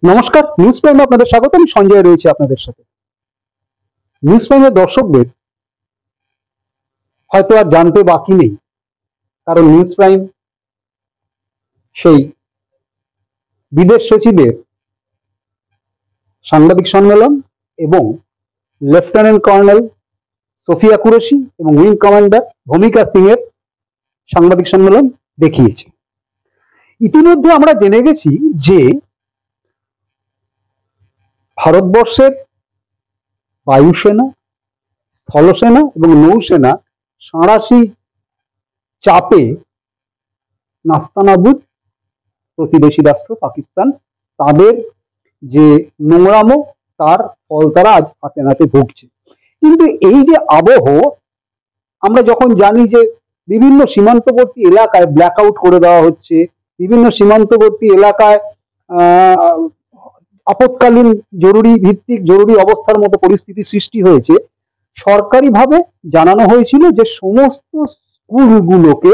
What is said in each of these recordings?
নমস্কার, নিউজ প্রাইমে আপনাদের স্বাগত। আমি সঞ্জয় রয়েছি আপনাদের সাথে। নিউজ প্রাইমের দর্শকদের হয়তো আর জানতে বাকি নেই, কারণ নিউজ প্রাইম সেই বিদেশ সচিবের সাংবাদিক সম্মেলন এবং লেফটেন্যান্ট কর্নেল সোফিয়া কুরেশি এবং উইং কমান্ডার ভূমিকা সিং এর সাংবাদিক সম্মেলন দেখিয়েছে। ইতিমধ্যে আমরা জেনে গেছি যে ভারতবর্ষের বায়ুসেনা, স্থলসেনা এবং নৌসেনা সাঁড়াশি চাপে নাস্তানাবুদ প্রতিবেশী রাষ্ট্র পাকিস্তান, তাদের যে নোংরামো তার ফল তারা আজ হাতে নাতে ভুগছে। কিন্তু এই যে আবহ, আমরা যখন জানি যে বিভিন্ন সীমান্তবর্তী এলাকায় ব্ল্যাক আউট করে দেওয়া হচ্ছে, বিভিন্ন সীমান্তবর্তী এলাকায় আপৎকালীন জরুরি অবস্থার মতো পরিস্থিতি সৃষ্টি হয়েছে, সরকারিভাবে জানানো হয়েছিল যে সমস্ত স্কুলগুলোকে,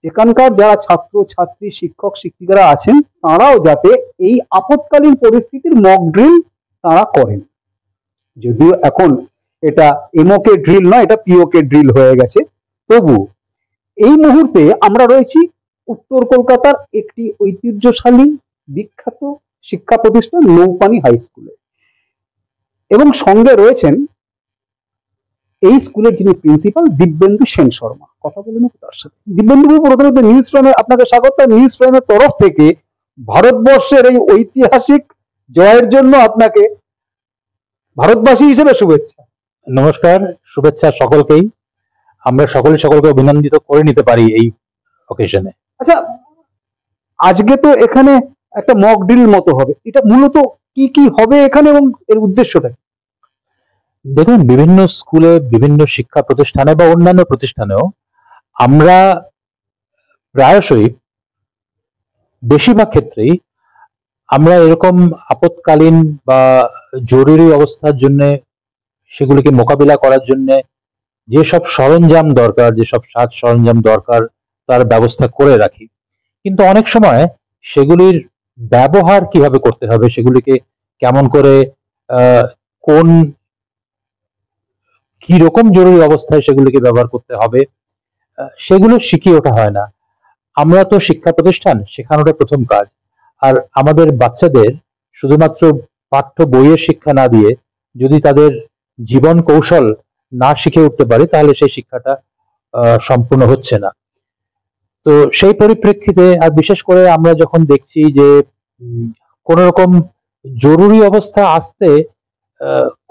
যেখানকার যারা ছাত্র ছাত্রী শিক্ষক শিক্ষিকারা আছেন, তারাও যাতে এই আপৎকালীন পরিস্থিতির মক ড্রিল তারা করেন। যদিও এখন এটা এমওকে ড্রিল নয়, এটা পিওকে ড্রিল হয়ে গেছে, তবু এই মুহূর্তে আমরা রয়েছি উত্তর কলকাতার একটি ঐতিহ্যশালী বিখ্যাত শিক্ষা প্রতিষ্ঠান নৌপানি হাই স্কুলে, এবং সঙ্গে রয়েছেন এই স্কুলের যিনি প্রিন্সিপাল দিব্যেন্দু সেন শর্মা। কথা বলে নেব তার সাথে। দিব্যেন্দু বাবু, প্রথমত নিউজ প্রাইমে আপনাকে স্বাগত। নিউজ প্রাইমের তরফ থেকে ভারতবর্ষের এই ঐতিহাসিক জয়ের জন্য আপনাকে ভারতবাসী হিসেবে শুভেচ্ছা। নমস্কার, শুভেচ্ছা সকলকেই। আমরা সকলকে অভিনন্দিত করে নিতে পারি এই অকেশনে। আচ্ছা, আজকে তো এখানে একটা মক ড্রিল মতো হবে, এটা মূলত কি কি হবে এখানে এবং এর উদ্দেশ্যটা? দেখুন, বিভিন্ন স্কুলে, বিভিন্ন শিক্ষা প্রতিষ্ঠানে বা অন্যান্য প্রতিষ্ঠানেও আমরা প্রায়শই, বেশিরভাগ ক্ষেত্রেই আমরা এরকম আপৎকালীন বা জরুরি অবস্থার জন্য, সেগুলিকে মোকাবিলা করার জন্য যেসব সরঞ্জাম দরকার, যেসব সাজ সরঞ্জাম দরকার, তার ব্যবস্থা করে রাখি। কিন্তু অনেক সময় সেগুলির ব্যবহার কিভাবে করতে হবে, সেগুলিকে কেমন করে, কোন কি রকম জরুরি অবস্থায় সেগুলিকে ব্যবহার করতে হবে, সেগুলো শিখিয়ে ওঠা হয় না। আমরা তো শিক্ষা প্রতিষ্ঠান, শেখানোটা প্রথম কাজ। আর আমাদের বাচ্চাদের শুধুমাত্র পাঠ্য বইয়ের শিক্ষা না দিয়ে যদি তাদের জীবন কৌশল না শিখে উঠতে পারি, তাহলে সেই শিক্ষাটা সম্পূর্ণ হচ্ছে না। তো সেই পরিপ্রেক্ষিতে, আর বিশেষ করে আমরা যখন দেখছি যে কোন রকম জরুরি অবস্থা আসতে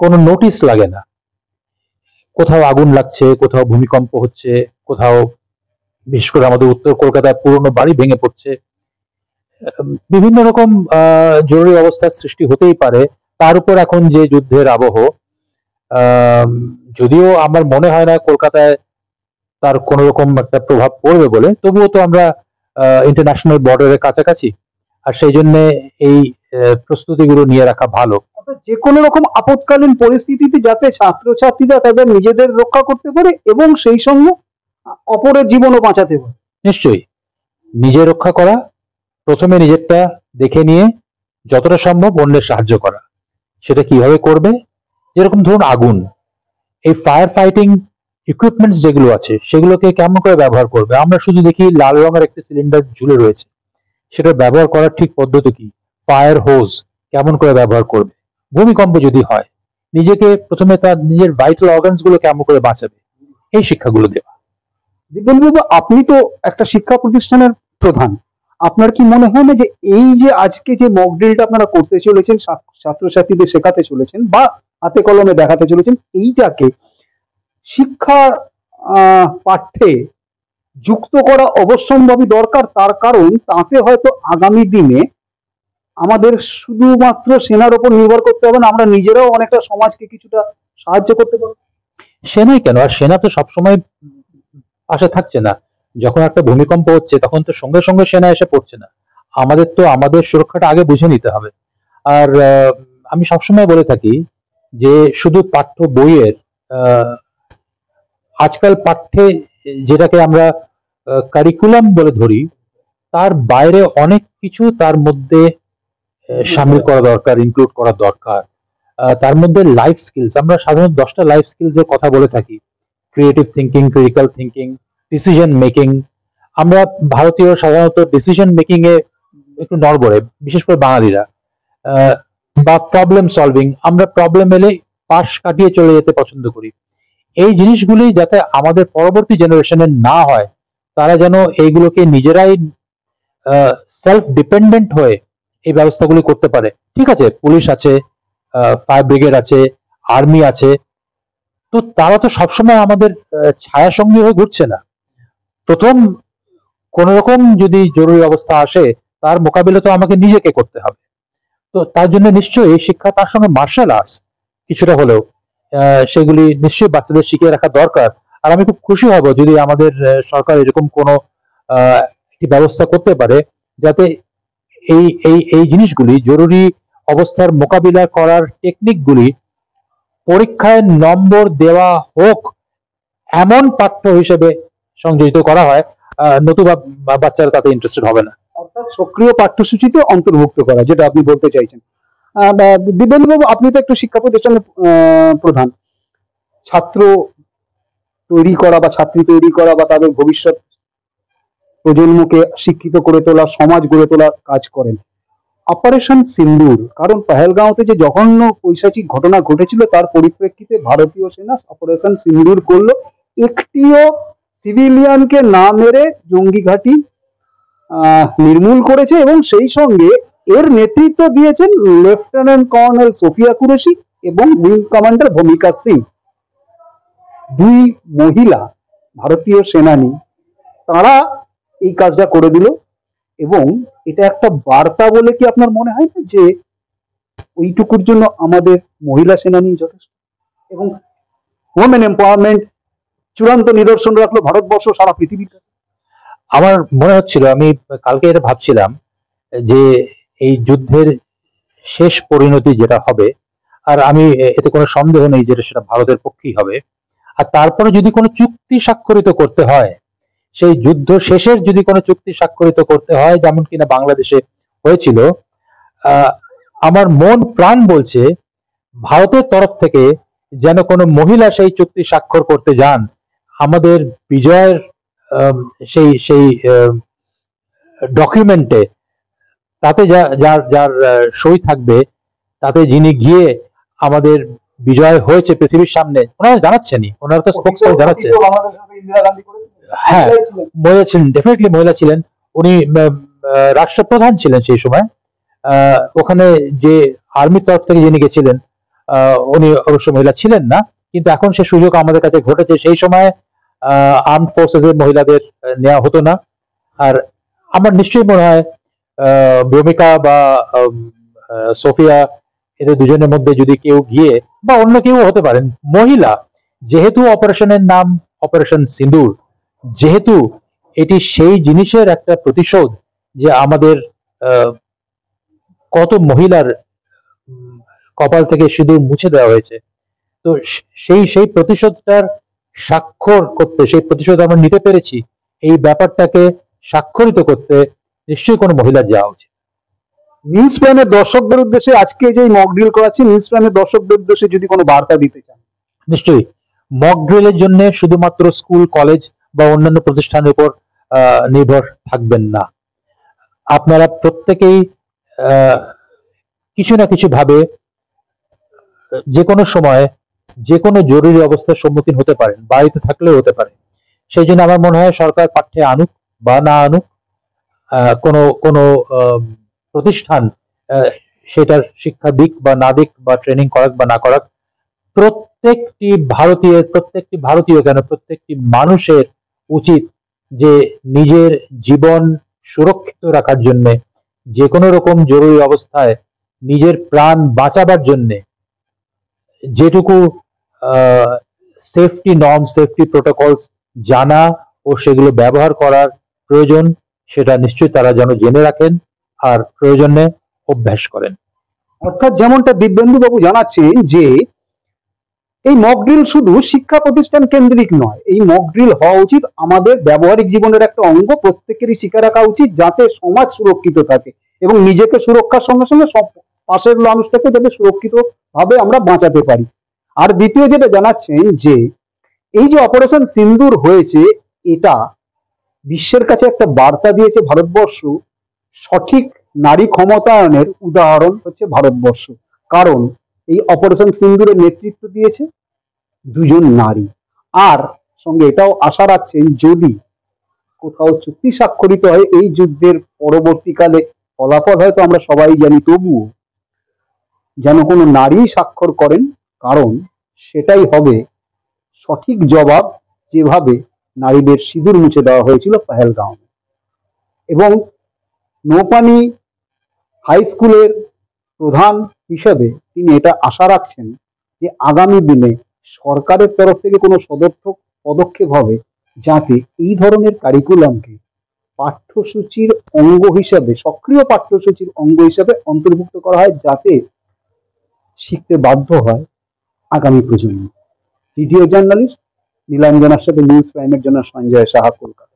কোনো নোটিশ লাগে না, কোথাও আগুন লাগছে, কোথাও ভূমিকম্প হচ্ছে, কোথাও বিশেষ করে আমাদের উত্তর কলকাতায় পুরনো বাড়ি ভেঙে পড়ছে, বিভিন্ন রকম জরুরি অবস্থার সৃষ্টি হতেই পারে। তার উপর এখন যে যুদ্ধের আবহ, যদিও আমার মনে হয় না কলকাতায় তার কোন রকম একটা প্রভাব পড়বে বলে, তবুও তো আমরা ইন্টারন্যাশনাল বর্ডারের কাছাকাছি, আর সেই জন্য এই প্রস্তুতিগুলো নিয়ে রাখা ভালো। যে কোনো রকম আপৎকালীন পরিস্থিতিতে যাতে ছাত্রছাত্রীরা তাদের নিজেদের রক্ষা করতে পারে এবং সেই সঙ্গে অপরের জীবনও বাঁচাতে পারে। নিশ্চয়ই, নিজে রক্ষা করা, প্রথমে নিজেরটা দেখে নিয়ে যতটা সম্ভব অন্যের সাহায্য করা। সেটা কিভাবে করবে? যেরকম ধরুন আগুন, এই ফায়ার ফাইটিং ইকুইপমেন্টস যেগুলো আছে, সেগুলোকে কেমন করে ব্যবহার করবে। আমরা শুধু দেখি লাল রঙের একটি সিলিন্ডার ঝুলে রয়েছে, সেটা ব্যবহার করার ঠিক পদ্ধতি কি? ফায়ার হোজ কেমন করে ব্যবহার করবে? ভূমিকম্প যদি হয়, নিজেকে প্রথমে তার নিজের ভাইটাল অর্গানস গুলো কেমন করে বাঁচাবে, এই শিক্ষাগুলো দেওয়া। দিব্যেন্দু, আপনি তো একটা শিক্ষা প্রতিষ্ঠানের প্রধান, আপনার কি মনে হয় না যে এই যে আজকে যে মক ড্রিলটা আপনারা করতে চলেছেন, ছাত্রছাত্রীদের শেখাতে চলেছেন বা হাতে কলমে দেখাতে চলেছেন, এইটাকে শিক্ষা পাঠ্যে যুক্ত করা অবশ্যম্ভাবী দরকার? তার কারণ তাতে হয়তো আগামী দিনে আমাদের শুধুমাত্র সেনার উপর নির্ভর করতে হবে না, আমরা নিজেরাও অনেকটা সমাজকে কিছুটা সাহায্য করতে পারবো। সেনাই কেন, আর সেনা তো সবসময় পাশে থাকছে না। যখন একটা ভূমিকম্প হচ্ছে, তখন তো সঙ্গে সঙ্গে সেনা এসে পড়ছে না। আমাদের তো আমাদের সুরক্ষাটা আগে বুঝে নিতে হবে। আর আমি সবসময় বলে থাকি যে শুধু পাঠ্য বইয়ের, আজকাল পাঠ্যে যেটাকে আমরা কারিকুলাম বলে ধরি, তার বাইরে অনেক কিছু তার মধ্যে সামিল করা দরকার, ইনক্লুড করা দরকার। তার মধ্যে লাইফ স্কিলস, আমরা সাধারণত 10টা লাইফ স্কিলস এর কথা বলে থাকি: creative thinking, critical thinking, decision making. আমরা ভারতীয় সাধারণত ডিসিশন মেকিং এ একটু নড়বড়ে, বিশেষ করে বাঙালিরা। বা প্রবলেম সলভিং, আমরা প্রবলেম এলে পাশ কাটিয়ে চলে যেতে পছন্দ করি। এই জিনিসগুলি যাতে আমাদের পরবর্তী জেনারেশনের না হয়, তারা যেন এইগুলোকে নিজেরাই সেলফ ডিপেন্ডেন্ট হয়ে এই ব্যবস্থাগুলি করতে পারে। ঠিক আছে, পুলিশ আছে, ফায়ার ব্রিগেড আছে, আর্মি আছে, তো তারা তো সবসময় আমাদের ছায়া সঙ্গী হয়ে ঘুরছে না। প্রথম কোন রকম যদি জরুরি অবস্থা আসে, তার মোকাবিলা তো আমাকে নিজেকে করতে হবে। তো তার জন্য নিশ্চয়ই শিক্ষা, তার সঙ্গে মার্শাল আর্টস কিছুটা হলেও সেগুলি নিশ্চয়ই বাচ্চাদের শিখিয়ে রাখা দরকার। আর আমি খুব খুশি হব যদি আমাদের সরকার এরকম কোনো একটি ব্যবস্থা করতে পারে, যাতে এই এই এই জিনিসগুলি, জরুরি অবস্থার মোকাবিলা করার টেকনিকগুলি পরীক্ষায় নম্বর দেওয়া হোক এমন পাঠ্য হিসেবে সংযোজিত করা হয়, নতুবা বাচ্চারা তাতে ইন্টারেস্টেড হবে না। অর্থাৎ সক্রিয় পাঠ্যসূচিতে অন্তর্ভুক্ত করা, যেটা আপনি বলতে চাইছেন। দিব্যেন্দুবাবু, আপনি তো একটু শিক্ষা প্রতিষ্ঠানের প্রধান। ছাত্র তৈরি করা বা ছাত্রী তৈরি করা বা তাদের ভবিষ্যৎ প্রজন্মকে শিক্ষিত করে তোলা, সমাজ গড়ে তোলার কাজ করেন। অপারেশন সিন্দুর, কারণ পহেলগাঁওতে যে জঘন্য পৈশাচিক ঘটনা ঘটেছিল, তার পরিপ্রেক্ষিতে ভারতীয় সেনা অপারেশন সিন্দুর করলো। একটিও সিভিলিয়ানকে না মেরে জঙ্গি ঘাঁটি নির্মূল করেছে, এবং সেই সঙ্গে এর নেতৃত্ব দিয়েছেন লেফটেন্যান্ট কর্নেল সোফিয়া কুরেশি এবং উইং কমান্ডার ভূমিকা সিং, দুই মহিলা ভারতীয় সেনানী। তারা এই কাজটা করে দিল, এবং এটা একটা বার্তা বলে কি আপনার মনে হয় না যে ওইটুকুর জন্য আমাদের মহিলা সেনানী যথেষ্ট? এবং ওমেন এম্পাওয়ারমেন্ট চূড়ান্ত নিদর্শন রাখলো ভারতবর্ষ সারা পৃথিবীর কাছে। আমার মনে হচ্ছিল, আমি কালকে এটা ভাবছিলাম, যে এই যুদ্ধের শেষ পরিণতি যেটা হবে, আর আমি এতে কোনো সন্দেহ নেই যে সেটা ভারতের পক্ষেই হবে। আর তারপরে যদি কোনো চুক্তি স্বাক্ষরিত করতে হয়, সেই যুদ্ধ শেষের যদি কোনো চুক্তি স্বাক্ষরিত করতে হয়, যেমন কিনা বাংলাদেশে হয়েছিল, আমার মন প্রাণ বলছে ভারতের তরফ থেকে যেন কোনো মহিলা সেই চুক্তি স্বাক্ষর করতে যান। আমাদের বিজয়ের সেই সেই ডকুমেন্টে, তাতে যার যার সই থাকবে, তাতে যিনি গিয়ে আমাদের বিজয় হয়েছে পৃথিবীর সামনে, ওনারা জানাচ্ছেনই, ওনারা তো স্পোকসম্যান জানাচ্ছে। হ্যাঁ, মহিলা ছিলেন, ডেফিনেটলি মহিলা ছিলেন। উনি রাষ্ট্রপ্রধান ছিলেন সেই সময়। ওখানে যে আর্মির তরফ থেকে যিনি গেছিলেন, উনি অবশ্য মহিলা ছিলেন না, কিন্তু এখন সে সুযোগ আমাদের কাছে ঘটেছে। সেই সময় আর্মড ফোর্সেস এর মহিলাদের নেওয়া হতো না। আর আমার নিশ্চয়ই মনে হয় ভূমিকা বা সোফিয়া, এদের দুজনের মধ্যে যদি কেউ গিয়ে, বা অন্য কেউ হতে পারেন, মহিলা, যেহেতু অপারেশনের নাম অপারেশন সিন্দুর, যেহেতু এটি সেই জিনিসের একটা প্রতিশোধ যে আমাদের কত মহিলার কপাল থেকে সিঁদুর মুছে দেওয়া হয়েছে, তো সেই সেই প্রতিশোধটার স্বাক্ষর করতে, সেই প্রতিশোধ আমরা নিতে পেরেছি, এই ব্যাপারটাকে স্বাক্ষরিত করতে নিশ্চয়ই কোনো মহিলার যাওয়া উচিত। নিউজ প্রাইমের দর্শকদের উদ্দেশ্যে, আজকে যে মক ড্রিল করাচ্ছি, নিউজ প্রাইমের দর্শকদের উদ্দেশ্যে যদি কোনো বার্তা দিতে চান? নিশ্চয়ই, মক ড্রিলের জন্য শুধুমাত্র স্কুল, কলেজ বা অন্যান্য প্রতিষ্ঠানের উপর নির্ভর থাকবেন না। আপনারা প্রত্যেকেই কিছু না কিছু ভাবে যে কোনো সময় যে কোনো জরুরি অবস্থার সম্মুখীন হতে পারেন, বাড়িতে থাকলেও হতে পারে। সেই জন্য আমার মনে হয় সরকার পাঠ্যে আনুক বা না আনুক, কোনো কোনো প্রতিষ্ঠান সেটার শিক্ষা দিক বা না দিক, বা ট্রেনিং করাক বা না করাক, প্রত্যেকটি ভারতীয় কেন, প্রত্যেকটি মানুষের উচিত যে নিজের জীবন সুরক্ষিত রাখার জন্য, যে কোনো রকম জরুরি অবস্থায় নিজের প্রাণ বাঁচাবার জন্য যেটুকু সেফটি নর্ম, সেফটি প্রোটোকলস জানা ও সেগুলো ব্যবহার করার প্রয়োজন, সেটা নিশ্চয়ই তারা যেন জেনে রাখেন আর প্রয়োজনে অভ্যাস করেন। অর্থাৎ যেমনটা দিব্যেন্দু বাবু জানাচ্ছেন যে এই মক ড্রিল শুধু শিক্ষা প্রতিষ্ঠান কেন্দ্রিক নয়, এই মক ড্রিল হওয়া উচিত আমাদের ব্যবহারিক জীবনের একটা অঙ্গ, প্রত্যেকেরই শিক্ষা রাখা উচিত যাতে সমাজ সুরক্ষিত থাকে। এবং নিজেকে সুরক্ষার সঙ্গে সঙ্গে সব পাশের মানুষটাকে যাতে সুরক্ষিত ভাবে আমরা বাঁচাতে পারি। আর দ্বিতীয় যেটা জানাচ্ছেন যে এই যে অপারেশন সিন্দুর হয়েছে, এটা বিশ্বের কাছে একটা বার্তা দিয়েছে ভারতবর্ষ সঠিক নারী ক্ষমতায়নের উদাহরণ হচ্ছে ভারতবর্ষ। কারণ এই অপারেশন সিন্দুরের নেতৃত্ব দিয়েছে দুজন নারী। আর সঙ্গে এটাও আশা রাখছেন যদি কোথাও চুক্তি স্বাক্ষরিত হয় এই যুদ্ধের পরবর্তীকালে, ফলাফল হয়তো আমরা সবাই জানি, তবুও যেন কোনো নারী স্বাক্ষর করেন, কারণ সেটাই হবে সঠিক জবাব যেভাবে নারীদের সিঁদুর মুছে দেওয়া হয়েছিল পহেলগাঁও। এবং নৌপানি হাই স্কুলের প্রধান হিসেবে তিনি এটা আশা রাখছেন যে আগামী দিনে সরকারের তরফ থেকে কোনো সদর্থক পদক্ষেপ হবে যাতে এই ধরনের কারিকুলামকে পাঠ্যসূচির অঙ্গ হিসাবে, সক্রিয় পাঠ্যসূচির অঙ্গ হিসাবে অন্তর্ভুক্ত করা হয়, যাতে শিখতে বাধ্য হয় আগামী প্রজন্ম। ভিডিও জার্নালিস্ট নীলাঞ্জনার সাথে নিউজ প্রাইমের জন্য সঞ্জয় সাহা, কলকাতা।